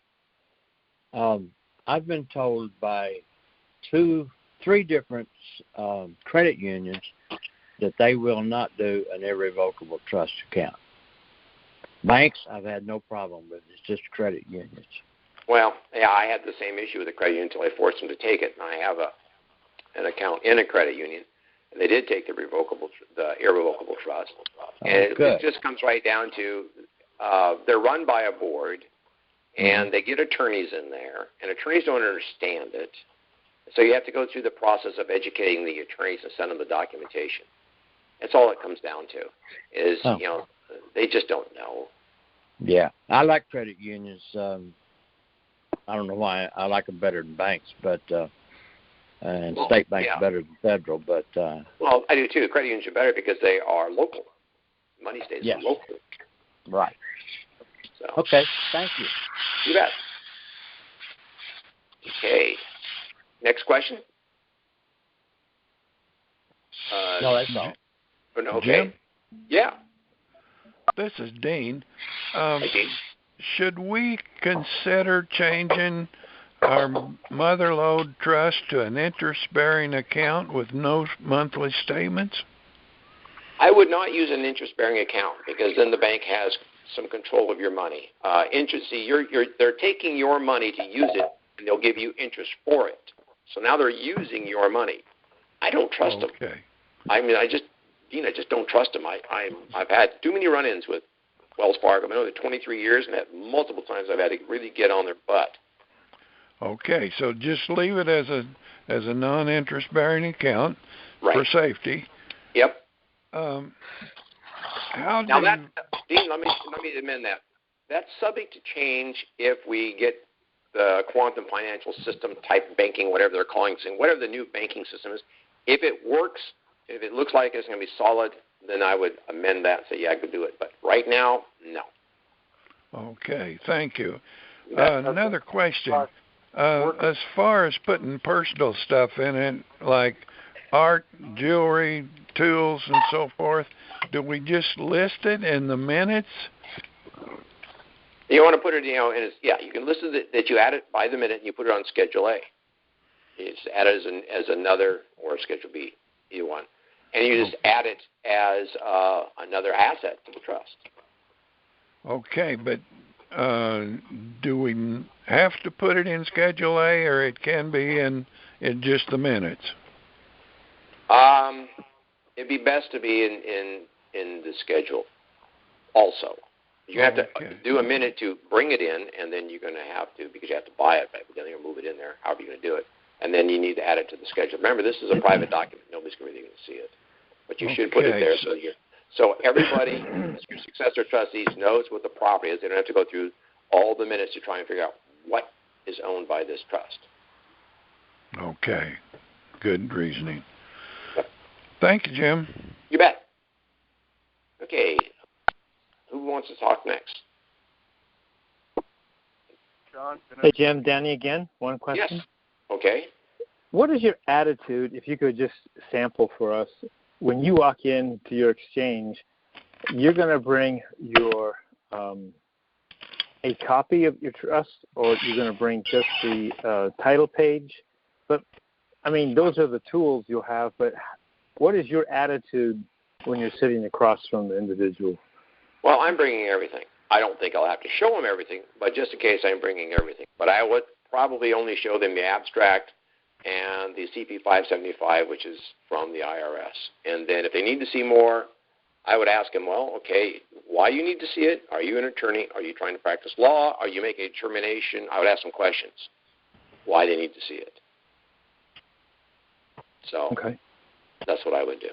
I've been told by 3 different credit unions that they will not do an irrevocable trust account. Banks, I've had no problem with. It's just credit unions. Well, yeah, I had the same issue with the credit union until I forced them to take it, and I have an account in a credit union, and they did take the irrevocable trust. And it just comes right down to they're run by a board, and they get attorneys in there, and attorneys don't understand it. So you have to go through the process of educating the attorneys and send them the documentation. That's all it comes down to is, they just don't know. Yeah. I like credit unions. I don't know why. I like them better than banks, but and state banks better than federal. But well, I do too. Credit unions are better because they are local. Money stays local. Right. So. Okay. Thank you. You bet. Okay. Next question? No, that's all. Okay. Jim? Yeah. This is Dean. Hey, Dean. Should we consider changing our mother lode trust to an interest-bearing account with no monthly statements? I would not use an interest-bearing account because then the bank has some control of your money. They're taking your money to use it, and they'll give you interest for it. So now they're using your money. I don't trust them. I mean, I just don't trust them. I've had too many run-ins with Wells Fargo. I've been over 23 years, and had multiple times I've had to really get on their butt. Okay, so just leave it as a non-interest-bearing account for safety. Yep. Dean, let me amend that. That's subject to change if we get the quantum financial system type banking, whatever they're calling it, whatever the new banking system is. If it works, if it looks like it's going to be solid, then I would amend that and say, I could do it. But right now, no. Okay, thank you. Another question. As far as putting personal stuff in it, like art, jewelry, tools, and so forth, do we just list it in the minutes? You want to put it, you can list it that you add it by the minute and you put it on Schedule A. You just add it as another, or Schedule B, either one. And you just add it as another asset to the trust. Okay, but do we have to put it in Schedule A, or it can be in just the minutes? It'd be best to be in the schedule also. You have to do a minute to bring it in, and then you're going to have to, because you have to buy it, but then you're going to move it in there, however you're going to do it. And then you need to add it to the schedule. Remember, this is a private document. Nobody's really going to see it. But you should put it there so everybody, your successor trustees, knows what the property is. They don't have to go through all the minutes to try and figure out what is owned by this trust. Okay. Good reasoning. Thank you, Jim. You bet. Okay. Who wants to talk next? John. Hey, Jim. Danny again. One question. Yes. Okay. What is your attitude, if you could just sample for us, when you walk into your exchange, you're going to bring your a copy of your trust, or you're going to bring just the title page? But I mean, those are the tools you'll have, but what is your attitude when you're sitting across from the individual? Well, I'm bringing everything. I don't think I'll have to show them everything, but just in case, I'm bringing everything. But I would probably only show them the abstract and the CP 575, which is from the IRS. And then if they need to see more, I would ask them, well, okay, why you need to see it? Are you an attorney? Are you trying to practice law? Are you making a determination? I would ask them questions. Why they need to see it. So okay. That's what I would do.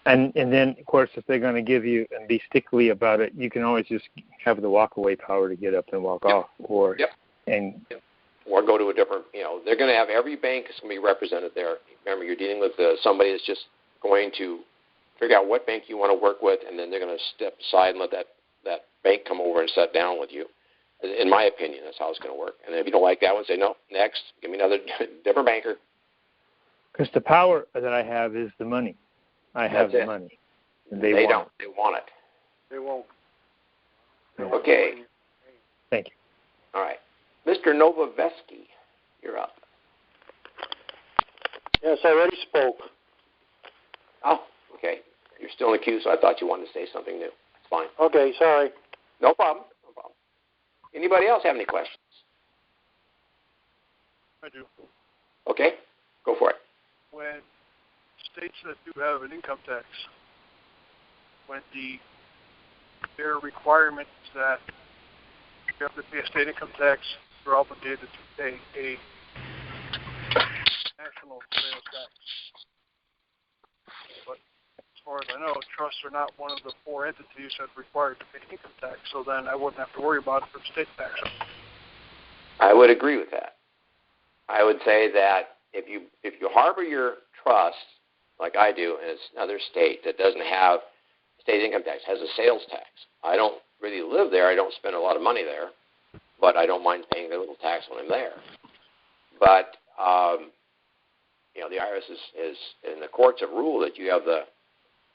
And then, of course, if they're going to give you and be stickly about it, you can always just have the walk-away power to get up and walk off. Or or go to a different, they're going to have every bank is going to be represented there. Remember, you're dealing with somebody that's just going to figure out what bank you want to work with, and then they're going to step aside and let that bank come over and sit down with you. In my opinion, that's how it's going to work. And if you don't like that one, say, no, next, give me another different banker. Because the power that I have is the money. I have the money. And they don't. They want it. They won't. Okay. Thank you. All right. Mr. Novoveski, you're up. Yes, I already spoke. Oh, okay. You're still in the queue, so I thought you wanted to say something new. It's fine. Okay, sorry. No problem. No problem. Anybody else have any questions? I do. Okay. Go for it. When states that do have an income tax, when their requirement is that you have to pay a state income tax, you're obligated to pay a national sales tax. But as far as I know, trusts are not one of the 4 entities that's required to pay income tax, so then I wouldn't have to worry about it for the state tax. I would agree with that. I would say that if you harbor your trust, like I do, in another state that doesn't have state income tax, has a sales tax. I don't really live there. I don't spend a lot of money there, but I don't mind paying a little tax when I'm there. But the IRS is and the courts have ruled that you have the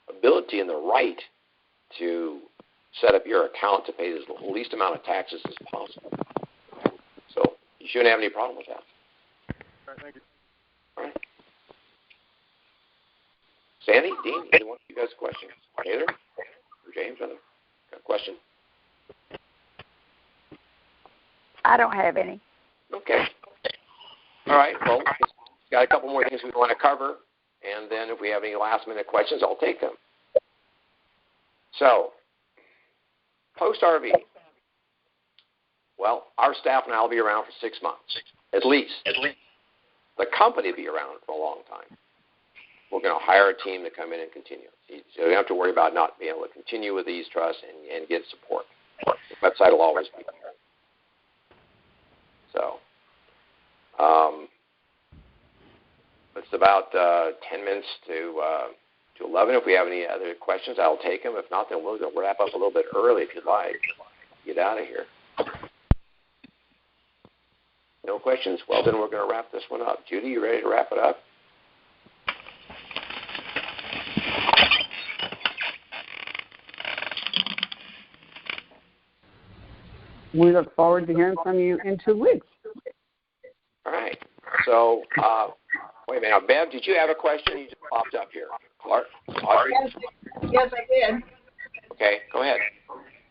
ability and the right to set up your account to pay the least amount of taxes as possible. So you shouldn't have any problem with that. All right, thank you. All right. Sandy, Dean, anyone of you guys a question? Taylor or James, got a question? I don't have any. Okay. All right. Well, we've got a couple more things we want to cover, and then if we have any last-minute questions, I'll take them. So, post-RV. Well, our staff now will be around for 6 months, at least. The company will be around for a long time. We're going to hire a team to come in and continue. So you don't have to worry about not being able to continue with these trusts and get support. The website will always be there. So, it's about 10 minutes to 11. If we have any other questions, I'll take them. If not, then we'll wrap up a little bit early if you'd like. Get out of here. No questions? Well, then we're going to wrap this one up. Judy, you ready to wrap it up? We look forward to hearing from you in 2 weeks. All right. So, wait a minute. Now, Bev, did you have a question? You just popped up here. Clark? Audrey? Yes, I did. Okay, go ahead.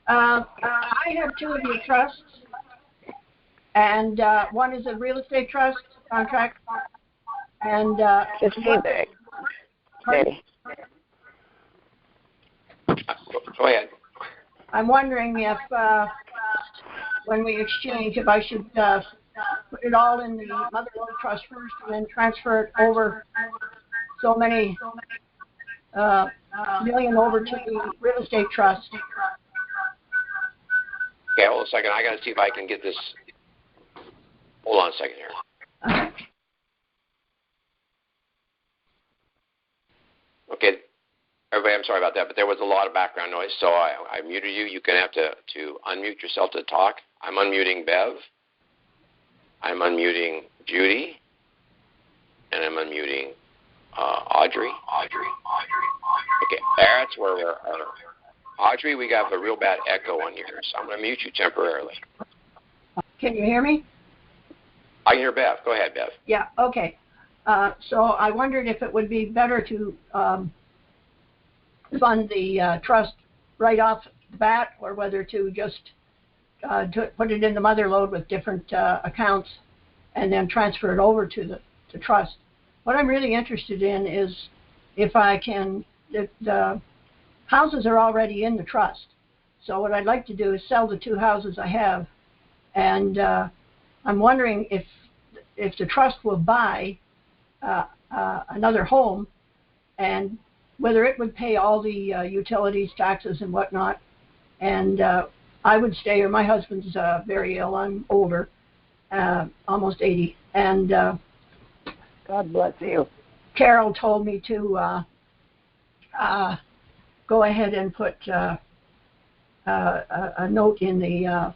I have 2 of your trusts, and one is a real estate trust contract, and Just feedback. Ready. Go ahead. I'm wondering if when we exchange, if I should put it all in the mother lode trust first and then transfer it over so many million over to the real estate trust. Okay, hold on a second. I got to see if I can get this. Hold on a second here. Okay, everybody, I'm sorry about that, but there was a lot of background noise, so I muted you. You're going to have to unmute yourself to talk. I'm unmuting Bev. I'm unmuting Judy. And I'm unmuting Audrey. Okay, that's where we're at. Audrey, we got a real bad echo on yours, so I'm going to mute you temporarily. Can you hear me? I can hear Bev. Go ahead, Bev. Yeah, okay. So I wondered if it would be better to fund the trust right off the bat, or whether to just put it in the mother lode with different accounts and then transfer it over to the trust. What I'm really interested in is if I can, the houses are already in the trust. So what I'd like to do is sell the 2 houses I have, and I'm wondering if the trust will buy another home, and whether it would pay all the utilities, taxes, and whatnot. And I would stay here. My husband's very ill. I'm older, almost 80. And God bless you. Carol told me to go ahead and put a note in the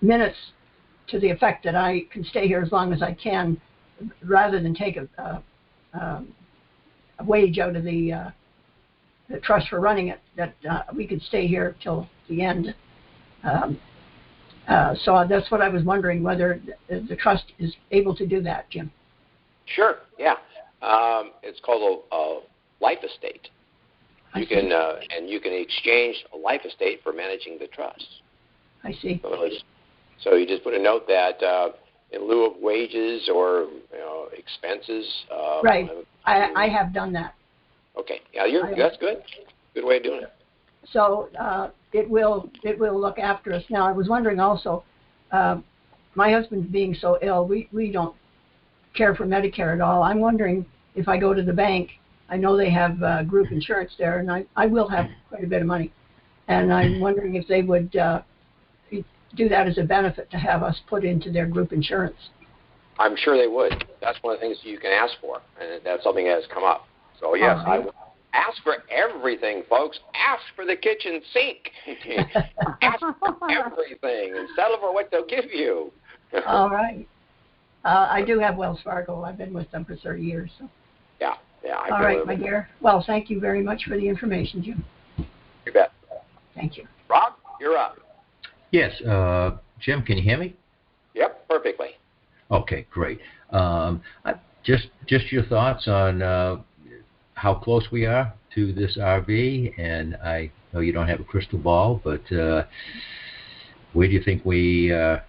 minutes to the effect that I can stay here as long as I can, rather than take a wage out of the trust for running it, that we could stay here till the end. So that's what I was wondering, whether the trust is able to do that, Jim. Sure, yeah. It's called a life estate. You can and you can exchange a life estate for managing the trust. I see. So you just put a note that in lieu of wages or expenses. Right. I have done that. Okay. Yeah, that's good. Good way of doing it. So it will look after us. Now I was wondering also, my husband being so ill, we don't care for Medicare at all. I'm wondering if I go to the bank. I know they have group insurance there, and I will have quite a bit of money. And I'm wondering if they would do that as a benefit to have us put into their group insurance. I'm sure they would. That's one of the things you can ask for, and that's something that has come up. So, yes, I will. Ask for everything, folks. Ask for the kitchen sink. Ask for everything and settle for what they'll give you. All right. I do have Wells Fargo. I've been with them for 30 years. So. Yeah. All right, my dear. Well, thank you very much for the information, Jim. You bet. Thank you. Rob, you're up. Yes. Jim, can you hear me? Yep, perfectly. Okay, great. Just your thoughts on how close we are to this RV, and I know you don't have a crystal ball, but where do you think we are?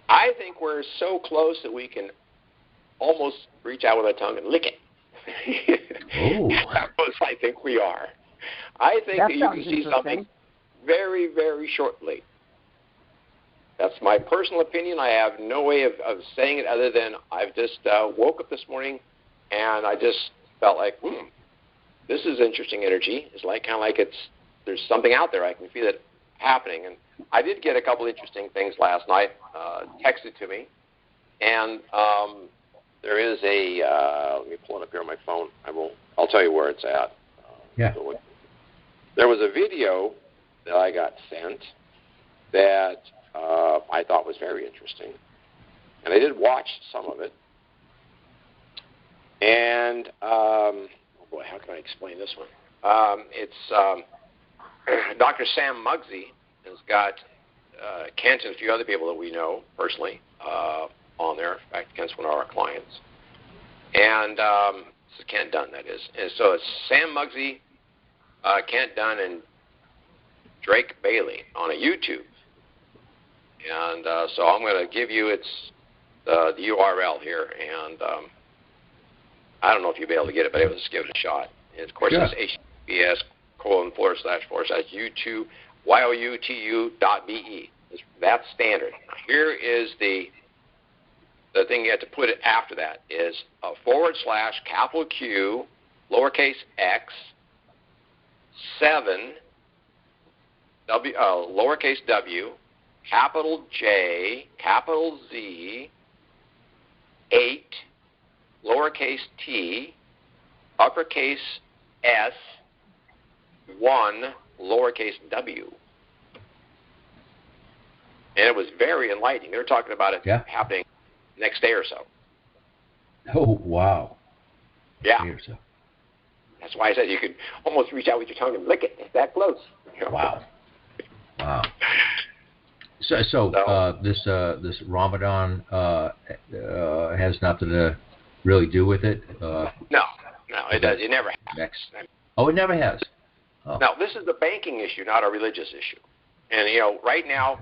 I think we're so close that we can almost reach out with our tongue and lick it. Oh. That's what I think we are. I think that you can see something very, very shortly. That's my personal opinion. I have no way of saying it other than I've just woke up this morning and I just felt like, this is interesting energy. It's kind of like there's something out there. I can feel it happening. And I did get a couple interesting things last night texted to me. And there is let me pull it up here on my phone. I'll tell you where it's at. Yeah. There was a video that I got sent that I thought was very interesting. And I did watch some of it. And, oh boy, how can I explain this one? It's Dr. Sam Muggsy has got Kent and a few other people that we know personally on there. In fact, Kent's one of our clients. And this is Kent Dunn, that is. And so it's Sam Muggsy, Kent Dunn, and Drake Bailey on a YouTube. And so I'm going to give you the URL here, and I don't know if you'll be able to get it, but let's give it a shot. And of course, sure. It's https://youtu.be. That's standard. Here is the thing you have to put it after that is a / capital Q, lowercase x, 7, lowercase w, capital J, capital Z, 8, lowercase t, uppercase S, 1, lowercase w. And it was very enlightening. They were talking about it happening next day or so. Oh, wow. Yeah. That's why I said you could almost reach out with your tongue and lick it. It's that close. Wow. Wow. This Ramadan has nothing to really do with it. No, it does. It never has. Oh, it never has. Oh. No, this is a banking issue, not a religious issue. And right now,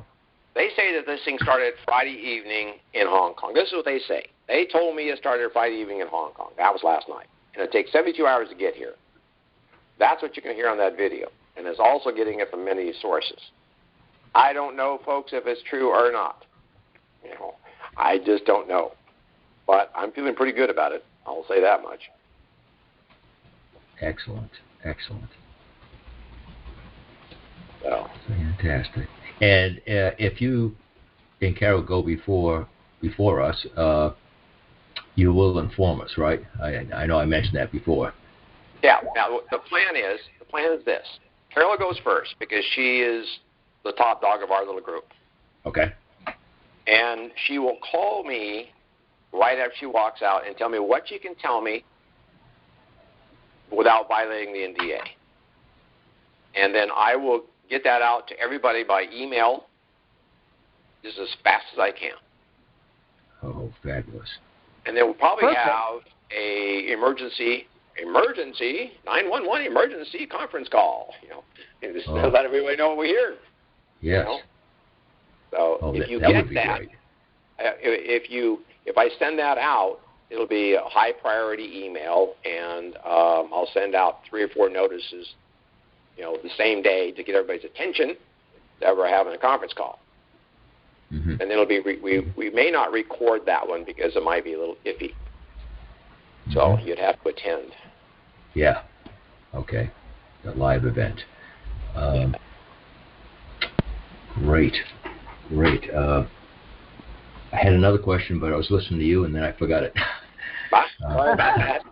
they say that this thing started Friday evening in Hong Kong. This is what they say. They told me it started Friday evening in Hong Kong. That was last night, and it takes 72 hours to get here. That's what you can hear on that video, and it's also getting it from many sources. I don't know, folks, if it's true or not. I just don't know. But I'm feeling pretty good about it. I'll say that much. Excellent. So. Fantastic. And if you and Carol go before us, you will inform us, right? I know I mentioned that before. Yeah. Now the plan is this: Carol goes first because she is the top dog of our little group. Okay. And she will call me right after she walks out and tell me what she can tell me without violating the NDA. And then I will get that out to everybody by email just as fast as I can. Oh, fabulous. And then we'll probably have a emergency 911 emergency conference call, and just let everybody know what we hear. Yes. So if you get that, if I send that out, it'll be a high priority email, and I'll send out 3 or 4 notices, the same day to get everybody's attention that we're having a conference call. Mm-hmm. And then it'll be we may not record that one because it might be a little iffy. So you'd have to attend. Yeah. Okay. A live event. Great. I had another question, but I was listening to you, and then I forgot it. Sorry about that.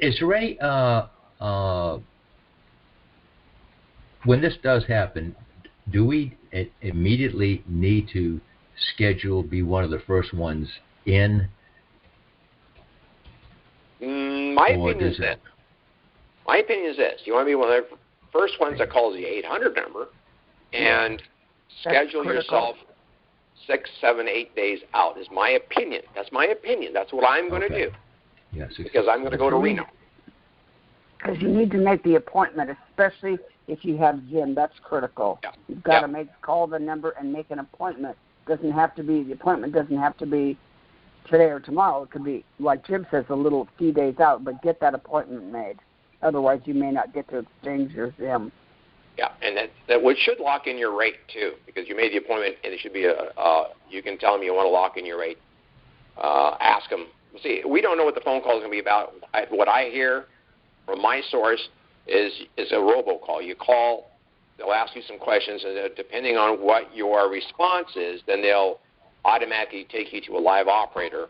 Is there any, when this does happen, do we immediately need to be one of the first ones in? My opinion is this. You want to be one of the first ones that calls the 800 number and schedule yourself 6, 7, 8 days out is my opinion. That's my opinion. That's what I'm going to do. Yes, because I'm going to go to Reno. Because you need to make the appointment, especially if you have Jim. That's critical. Yeah. You've got to call the number and make an appointment. The appointment doesn't have to be today or tomorrow. It could be, like Jim says, a few days out, but get that appointment made. Otherwise, you may not get to exchange your Zim. Yeah, and that should lock in your rate, too, because you made the appointment, and it should be you can tell them you want to lock in your rate. Ask them. See, we don't know what the phone call is going to be about. What I hear from my source is a robocall. You call, they'll ask you some questions, and depending on what your response is, then they'll automatically take you to a live operator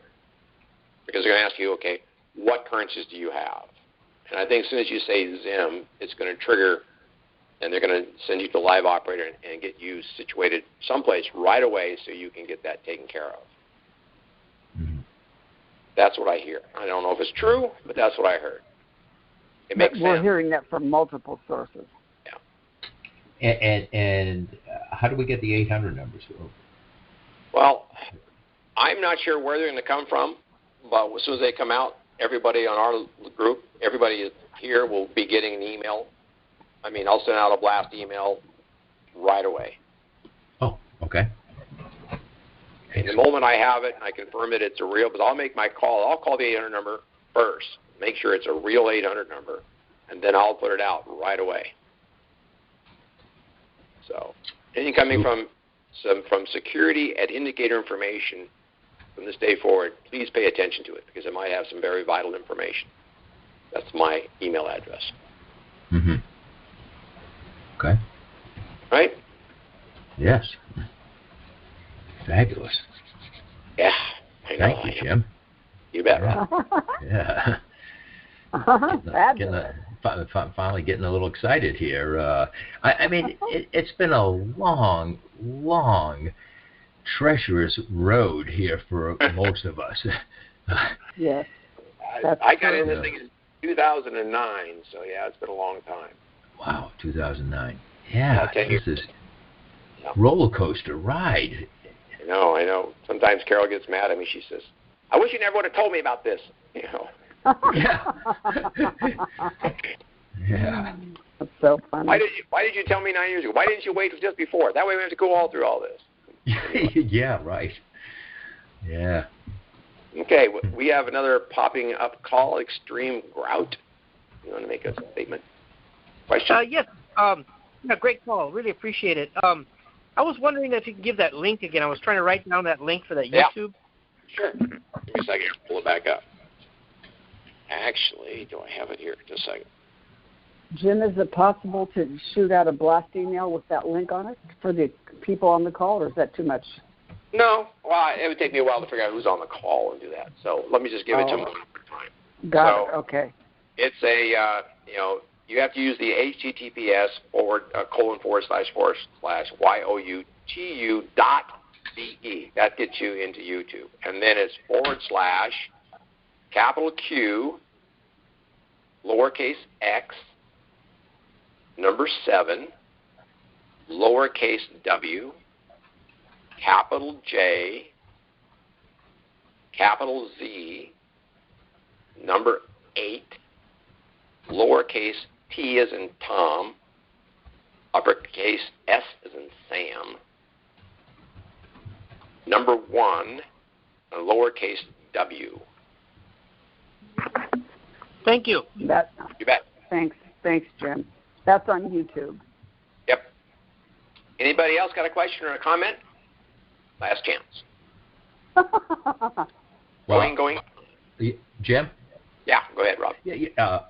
because they're going to ask you, okay, what currencies do you have? And I think as soon as you say Zim, it's going to trigger, and they're going to send you to a live operator and get you situated someplace right away so you can get that taken care of. Mm-hmm. That's what I hear. I don't know if it's true, but that's what I heard. It makes sense. We're hearing that from multiple sources. Yeah. And how do we get the 800 numbers? Well, I'm not sure where they're going to come from, but as soon as they come out, everybody on our group, everybody here will be getting an email. I'll send out a blast email right away. Oh, okay. And the moment I have it and I confirm it, it's a real, but I'll make my call. I'll call the 800 number first, make sure it's a real 800 number, and then I'll put it out right away. So anything coming from security and indicator information from this day forward, please pay attention to it because it might have some very vital information. That's my email address. Mm-hmm. Okay. Right? Yes. Fabulous. Yeah. I know. Thank you, Jim. You bet, Rob. Yeah. Finally getting a little excited here. It's been a long, treacherous road here for most of us. Yes. I got in this thing in 2009, so yeah, it's been a long time. Wow, 2009. Yeah, this is roller coaster ride. I know. Sometimes Carol gets mad at me. She says, "I wish you never would have told me about this." Yeah. Yeah. That's so funny. Why did you tell me 9 years ago? Why didn't you wait till just before? That way we have to go all through all this. Yeah, right. Yeah. Okay, we have another popping up call, Extreme Grout. You want to make a statement? Question? Yes. Great call. Really appreciate it. I was wondering if you can give that link again. I was trying to write down that link for that YouTube. Sure. Give me a second. Pull it back up. Actually, do I have it here? Just a second. Jim, is it possible to shoot out a blast email with that link on it for the people on the call, or is that too much? No. Well, it would take me a while to figure out who's on the call and do that. So let me just give it to them one more time. Got it. Okay. It's a, you have to use the HTTPS /youtu.be. That gets you into YouTube. And then it's /Q, lowercase x, number 7, lowercase w, capital J, capital Z, number 8, lowercase t as in Tom, uppercase S as in Sam, number 1, and lowercase w. Thank you. You bet. Thanks, Jim. That's on YouTube. Yep. Anybody else got a question or a comment? Last chance. Going. Jim? Yeah, go ahead, Rob.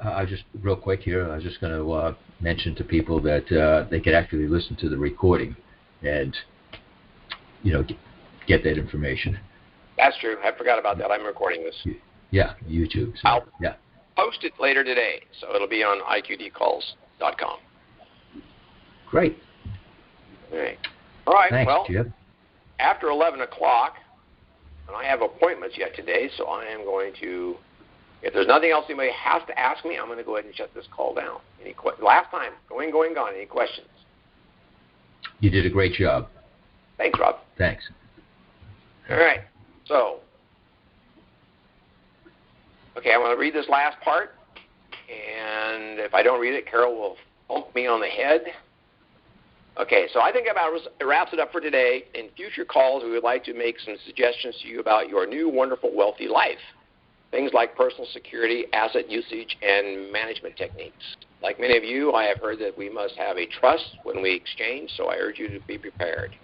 I just real quick here. I was just going to mention to people that they could actually listen to the recording and get that information. That's true. I forgot about that. I'm recording this. Yeah, YouTube. So, I'll post it later today, so it'll be on iqdcalls.com. Great. All right. Thanks, well, Jim. After 11 o'clock, and I have appointments yet today, so I am going to, if there's nothing else anybody has to ask me, I'm going to go ahead and shut this call down. Last time, going, gone. Any questions? You did a great job. Thanks, Rob. Thanks. All right. So, okay, I'm going to read this last part, and if I don't read it, Carol will bump me on the head. Okay, so I think about it wraps it up for today. In future calls, we would like to make some suggestions to you about your new, wonderful, wealthy life. Things like personal security, asset usage, and management techniques. Like many of you, I have heard that we must have a trust when we exchange, so I urge you to be prepared.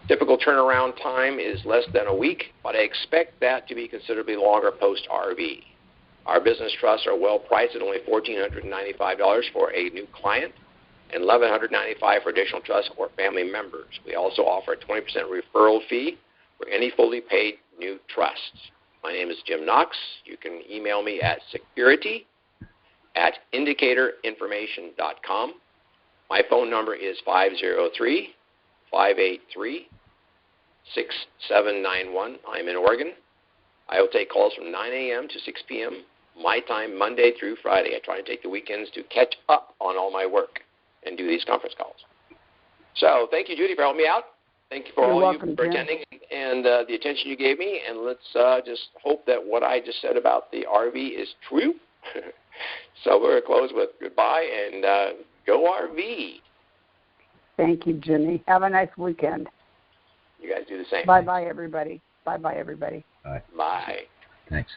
Typical turnaround time is less than a week, but I expect that to be considerably longer post-RV. Our business trusts are well priced at only $1,495 for a new client and $1,195 for additional trusts or family members. We also offer a 20% referral fee for any fully paid new trusts. My name is Jim Knox. You can email me at security@indicatorinformation.com. My phone number is 503-583-6791. I'm in Oregon. I will take calls from 9 a.m. to 6 p.m. my time, Monday through Friday. I try to take the weekends to catch up on all my work and do these conference calls. So thank you, Judy, for helping me out. Thank you for attending and the attention you gave me. And let's just hope that what I just said about the RV is true. So we're going to close with goodbye and go RV. Thank you, Jimmy. Have a nice weekend. You guys do the same. Bye-bye, everybody. Bye-bye, everybody. Bye. Bye. Thanks.